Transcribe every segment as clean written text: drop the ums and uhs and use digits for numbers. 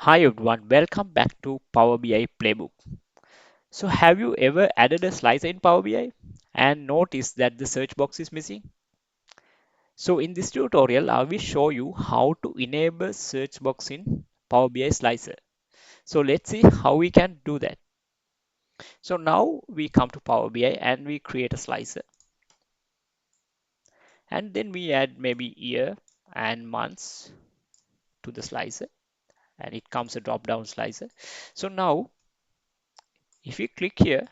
Hi everyone, welcome back to Power BI Playbook. So have you ever added a slicer in Power BI and noticed that the search box is missing? So in this tutorial, I will show you how to enable search box in Power BI slicer. So let's see how we can do that. So now we come to Power BI and we create a slicer and then we add maybe year and months to the slicer and it comes a drop down slicer. So now if we click here,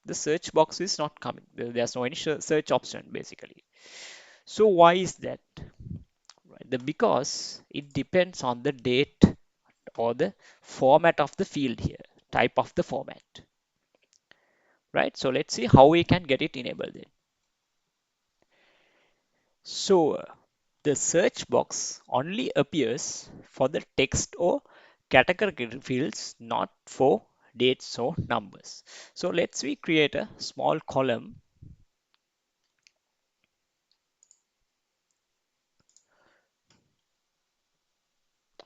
the search box is not coming. There's no any search option basically. So why is that? Right? Because it depends on the date or the format of the field here, type of the format, right? So let's see how we can get it enabled then. So the search box only appears for the text or category fields, not for dates or numbers. So let's we create a small column,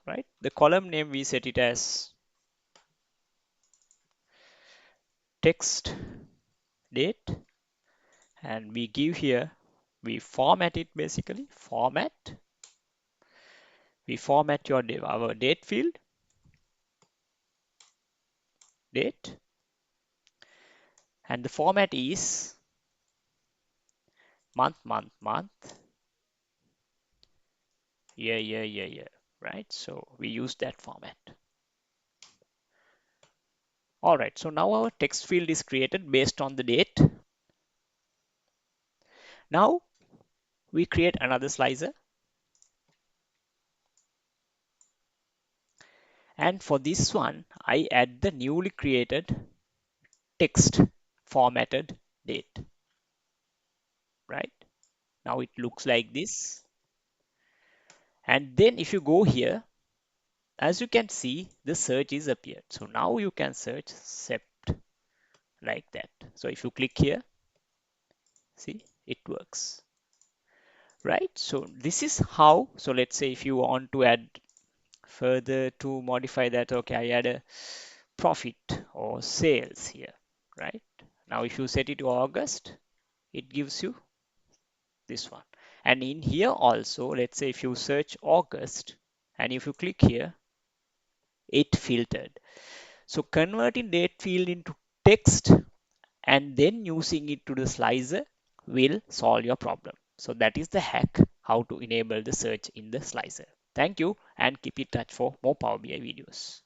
right? The column name we set it as text date and we give here, we format it basically, we format our date field, date, and the format is month, year, right? So we use that format. All right, so now our text field is created based on the date. Now we create another slicer. And for this one, I add the newly created text formatted date, right? Now it looks like this. And then if you go here, as you can see, the search is appeared. So now you can search sept like that. So if you click here, see, it works, right? So this is how, so let's say if you want to add further to modify that, okay, I add a profit or sales here, right? Now if you set it to August, it gives you this one. And in here also, let's say if you search August and if you click here, it filtered. So converting date field into text and then using it to the slicer will solve your problem. So that is the hack how to enable the search in the slicer. Thank you and keep in touch for more Power BI videos.